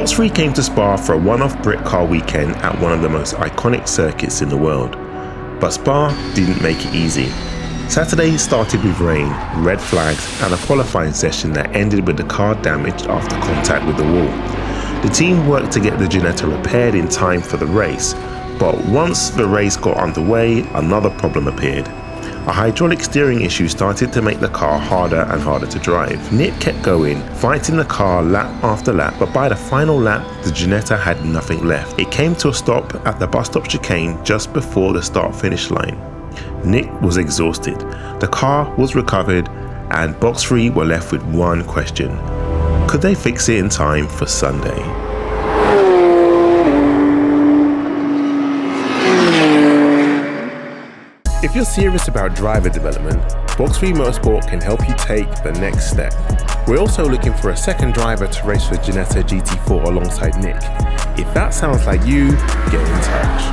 Box3 came to Spa for a one-off Britcar weekend at one of the most iconic circuits in the world. But Spa didn't make it easy. Saturday started with rain, red flags and a qualifying session that ended with the car damaged after contact with the wall. The team worked to get the Ginetta repaired in time for the race, but once the race got underway, another problem appeared. A hydraulic steering issue started to make the car harder and harder to drive. Nick kept going, fighting the car lap after lap, but by the final lap, the Ginetta had nothing left. It came to a stop at the bus stop chicane just before the start-finish line. Nick was exhausted. The car was recovered, and Box3 were left with one question. Could they fix it in time for Sunday? If you're serious about driver development, Box3 Motorsport can help you take the next step. We're also looking for a second driver to race for Ginetta GT4 alongside Nick. If that sounds like you, get in touch.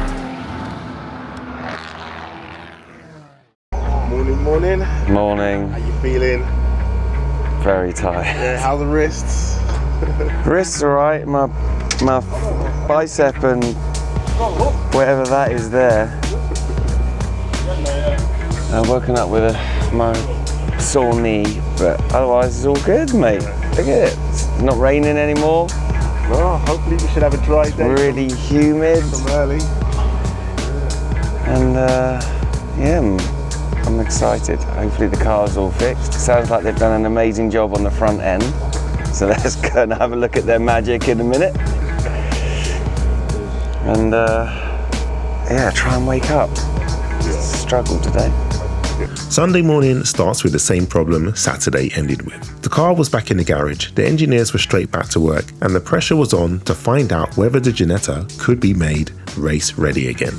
Morning. Morning. How you feeling? Very tired. Yeah, how the wrists? Wrists are right. My bicep and whatever that is there. I'm woken up with my sore knee, but otherwise it's all good, mate. Look at it. It's not raining anymore. Well, hopefully we should have a dry day. Really humid. From early. And yeah, I'm excited. Hopefully the car's all fixed. Sounds like they've done an amazing job on the front end. So let's go and have a look at their magic in a minute. And yeah, try and wake up. Struggle today. Sunday morning starts with the same problem Saturday ended with. The car was back in the garage, the engineers were straight back to work, and the pressure was on to find out whether the Ginetta could be made race ready again.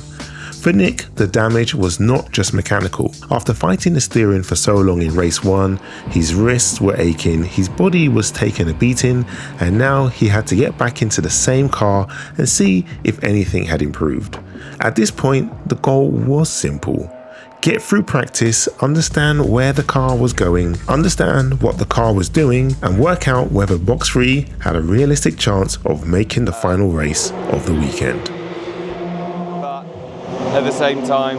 For Nick, the damage was not just mechanical. After fighting the steering for so long in race 1, his wrists were aching, his body was taking a beating, and now he had to get back into the same car and see if anything had improved. At this point, the goal was simple. Get through practice, understand where the car was going, understand what the car was doing, and work out whether Box3 had a realistic chance of making the final race of the weekend. But at the same time,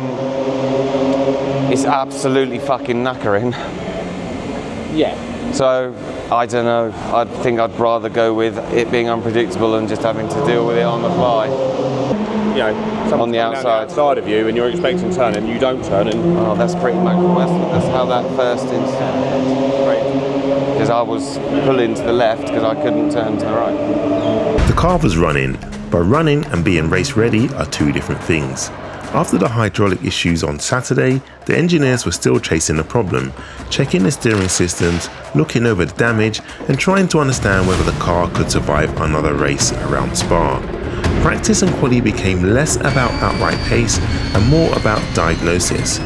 it's absolutely fucking knackering. Yeah. So, I don't know, I think I'd rather go with it being unpredictable and just having to deal with it on the fly. You know, on the outside of you and you're expecting to turn and you don't turn and... Oh, that's pretty much, that's how that first incident. Right. Because I was pulling to the left because I couldn't turn to the right. The car was running, but running and being race ready are two different things. After the hydraulic issues on Saturday, the engineers were still chasing the problem, checking the steering systems, looking over the damage and trying to understand whether the car could survive another race around Spa. Practice and quali became less about outright pace and more about diagnosis.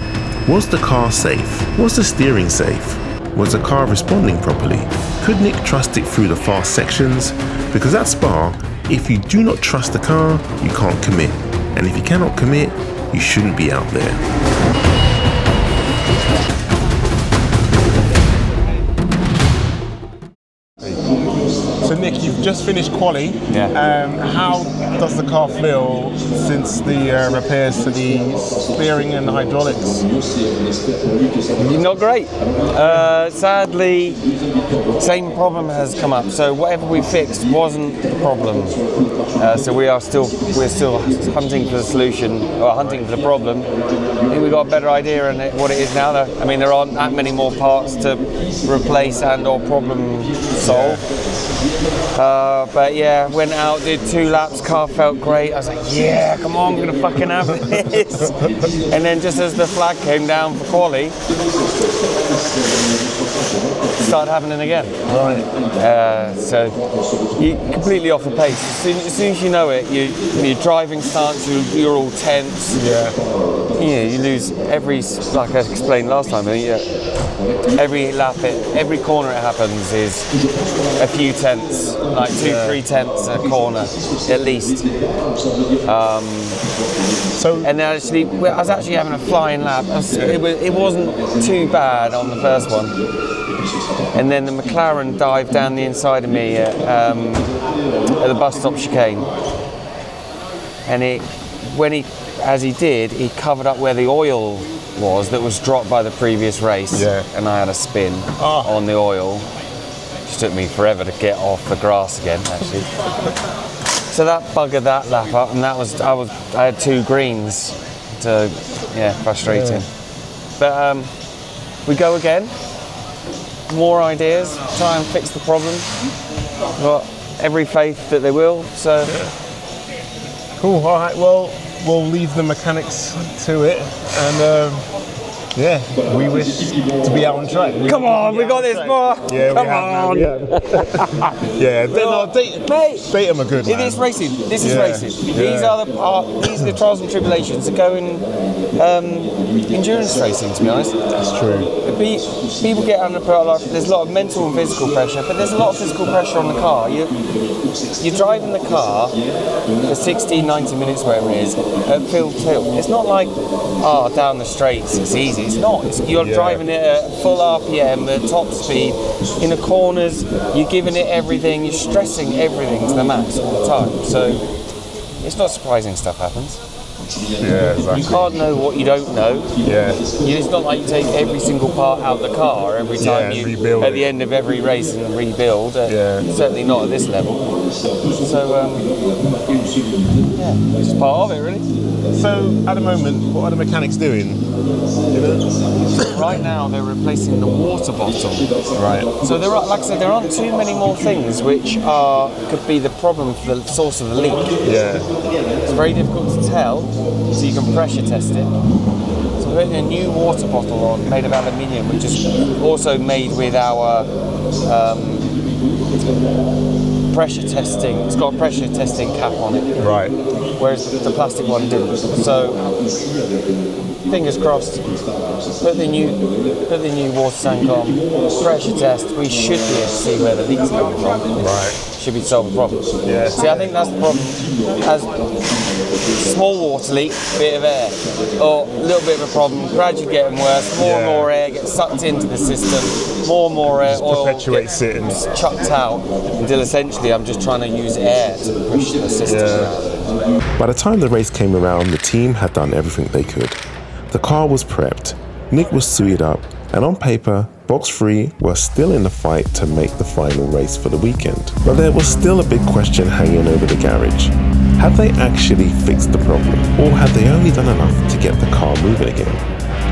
Was the car safe? Was the steering safe? Was the car responding properly? Could Nick trust it through the fast sections? Because at Spa, if you do not trust the car, you can't commit. And if you cannot commit, you shouldn't be out there. So Nick, you've just finished quali. Yeah. How does the car feel since the repairs to the steering and the hydraulics? Not great. Sadly, same problem has come up. So whatever we fixed wasn't the problem. So we're still hunting for the solution or hunting for the problem. I think we got a better idea on what it is now. I mean, there aren't that many more parts to replace and/or problem solve. But yeah, went out, did 2 laps, car felt great. I was like, yeah, come on, I'm gonna fucking have this. And then just as the flag came down for quali, started happening again. Right. So you completely off the pace. As soon as you know it, your driving stance, you're all tense. Yeah. You lose like I explained last time. Every lap, every corner it happens is a few tenths, like 2-3 tenths a corner, at least. And actually, I was having a flying lap. It wasn't too bad on the first one. and then the McLaren dived down the inside of me at the bus stop chicane. And as he did, he covered up where the oil was that was dropped by the previous race. Yeah. And I had a spin on the oil. It took me forever to get off the grass again, actually. So that buggered that lap up, and I had 2 greens. Frustrating. But we go again. More ideas. Try and fix the problem. Got every faith that they will. So. Cool. All right. Well, we'll leave the mechanics to it, and we wish to be out on track. Come on, we got this, boy. Yeah, come on. Yeah, Datum are good. It is racing. This is racing. Yeah. These are the trials and tribulations that go in endurance racing. To be honest, that's true. People get under there's a lot of mental and physical pressure, but there's a lot of physical pressure on the car. You're driving the car for 60, 90 minutes, wherever it is, at full tilt. It's not like down the straights. It's easy. It's not. You're driving it at full RPM, at top speed, in the corners. You're giving it everything. You're stressing everything to the max all the time. So it's not surprising stuff happens. Yeah, exactly. You can't know what you don't know. Yeah. It's not like you take every single part out of the car every time you rebuild at the end of every race and rebuild. Certainly not at this level. So it's just part of it, really. So at the moment, what are the mechanics doing? Right now they're replacing the water bottle. Right. So there are, like I said, there aren't too many more things which could be the problem for the source of the leak. Yeah. It's very difficult to tell, so you can pressure test it. So we're putting a new water bottle on, made of aluminium, which is also made with our pressure testing. It's got a pressure testing cap on it. Right. Whereas the plastic one didn't. So fingers crossed. Put the new water tank on. Pressure test. We should be able to see where the leak's coming from. Right. Should be solve the problem. Yeah. See, I think that's the problem. As small water leak, bit of air, or a little bit of a problem. Gradually getting worse. More and more air gets sucked into the system. More and more air. Oil perpetuates it and chucked out until essentially I'm just trying to use air to push the system around. By the time the race came around, the team had done everything they could. The car was prepped, Nick was suited up, and on paper, Box3 were still in the fight to make the final race for the weekend. But there was still a big question hanging over the garage. Had they actually fixed the problem, or had they only done enough to get the car moving again?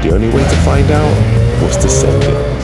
The only way to find out was to send it.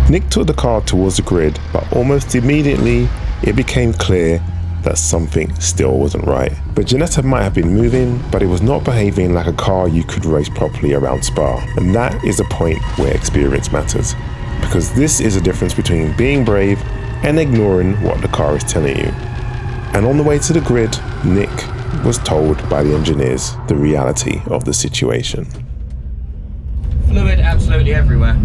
Nick took the car towards the grid, but almost immediately it became clear that something still wasn't right. But Ginetta might have been moving, but it was not behaving like a car you could race properly around Spa. And that is the point where experience matters. Because this is the difference between being brave and ignoring what the car is telling you. And on the way to the grid, Nick was told by the engineers the reality of the situation. Fluid absolutely everywhere.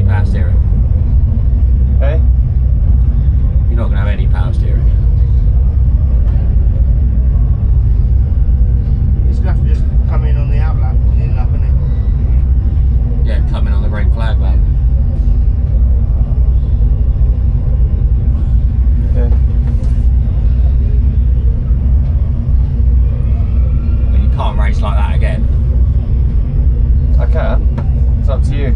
Power steering. Hey? You're not going to have any power steering. He's going to have to just come in on the out lap and in lap, isn't he? Yeah, come in on the green flag lap. Okay. Well, you can't race like that again. I can. It's up to you.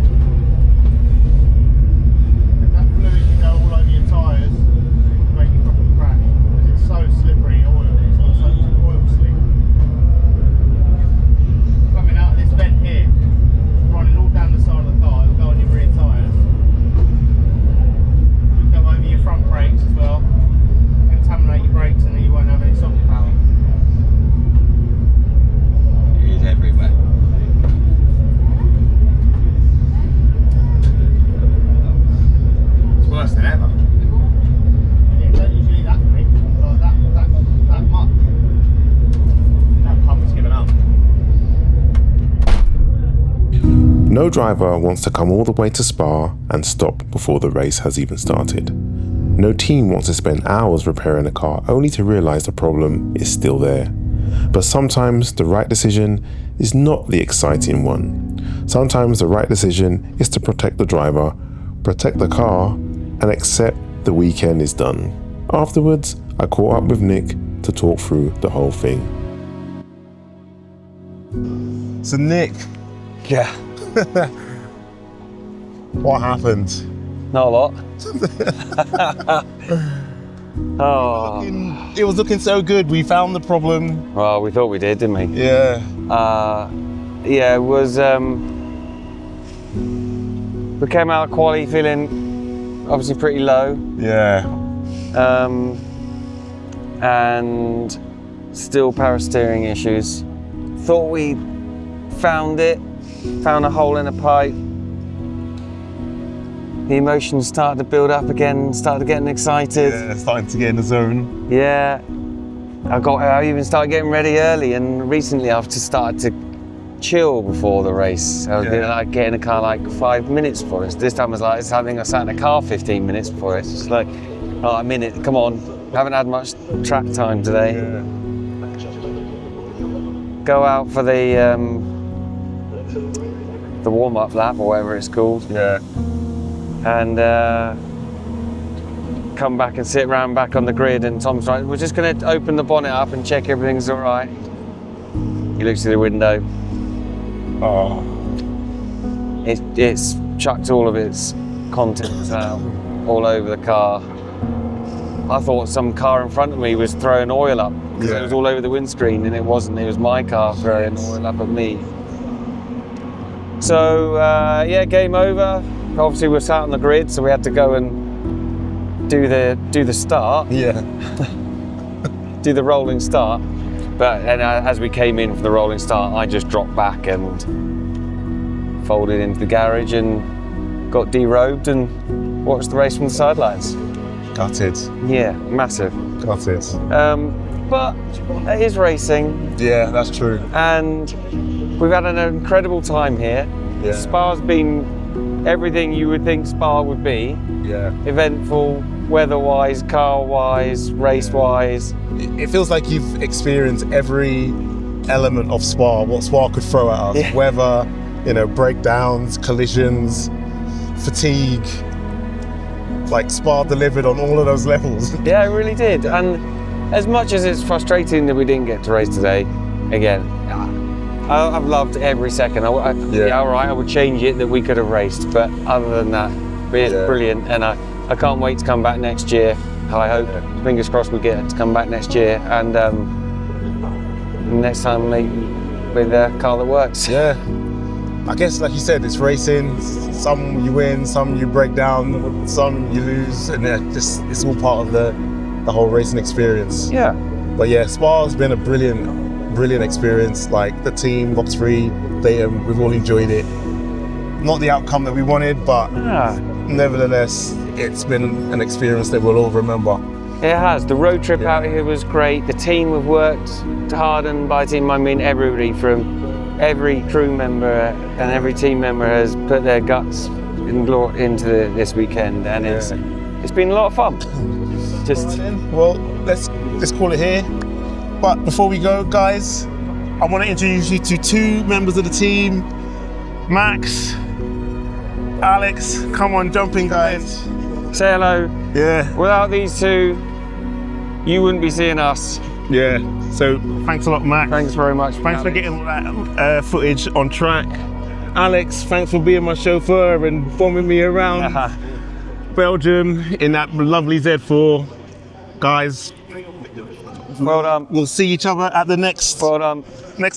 No driver wants to come all the way to Spa and stop before the race has even started. No team wants to spend hours repairing a car only to realise the problem is still there. But sometimes the right decision is not the exciting one. Sometimes the right decision is to protect the driver, protect the car, and accept the weekend is done. Afterwards, I caught up with Nick to talk through the whole thing. So Nick, Yeah, what happened? not a lot. Oh, It was looking so good. We found the problem. well, we thought we did, didn't we? Yeah. Yeah, it was. We came out of quali feeling obviously pretty low, Yeah. and still power steering issues. Thought we found a hole in a pipe. The emotions started to build up again, started getting excited. Yeah, starting to get in the zone. Yeah. I even started getting ready early, and recently I've just started to chill before the race. I was like getting in the car like 5 minutes before it. This time I was like, I think I sat in the car 15 minutes before it. It's just like, oh, a minute, come on. Haven't had much track time today. Yeah. Go out for the warm-up lap or whatever it's called. Yeah. And come back and sit around back on the grid, and Tom's like, we're just going to open the bonnet up and check everything's all right. He looks through the window. Oh. It's chucked all of its contents out all over the car. I thought some car in front of me was throwing oil up because it was all over the windscreen, and it wasn't. It was my car throwing oil up at me. So game over. Obviously we're sat on the grid, so we had to go and do the start. Yeah. Do the rolling start. But as we came in for the rolling start, I just dropped back and folded into the garage and got derobed and watched the race from the sidelines. Got it. Yeah, massive. Got it. But it is racing, Yeah, that's true. and we've had an incredible time here. Yeah. Spa's been everything you would think Spa would be. Yeah. Eventful, weather-wise, car-wise, race-wise. It feels like you've experienced every element of Spa, what Spa could throw at us. Yeah. Weather, breakdowns, collisions, fatigue. Like Spa delivered on all of those levels. Yeah, it really did. And as much as it's frustrating that we didn't get to race today, again, I've loved every second. All right, I would change it that we could have raced, but other than that, it's brilliant, and I can't wait to come back next year. I hope, fingers crossed, we get to come back next year, and next time maybe with a car that works. Yeah. I guess, like you said, it's racing. Some you win, some you break down, some you lose, and it's all part of the whole racing experience. Yeah. But yeah, Spa's been a brilliant experience. Like the team, Box3, we've all enjoyed it. Not the outcome that we wanted, but nevertheless, it's been an experience that we'll all remember. It has. The road trip out here was great. The team have worked hard, and by team I mean everybody, from every crew member and every team member has put their guts into this weekend, and it's been a lot of fun. Well, let's call it here. But before we go, guys, I want to introduce you to two members of the team. Max, Alex, come on, jump in, guys. Say hello. Yeah. Without these two, you wouldn't be seeing us. Yeah. So thanks a lot, Max. Thanks very much. Thanks for getting all that footage on track. Alex, thanks for being my chauffeur and bombing me around Belgium in that lovely Z4. Guys, well done. We'll see each other at the next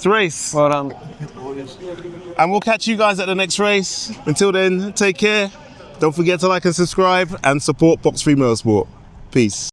race. Well done. And we'll catch you guys at the next race. Until then, take care. Don't forget to like and subscribe and support Box3 Motorsport. Peace.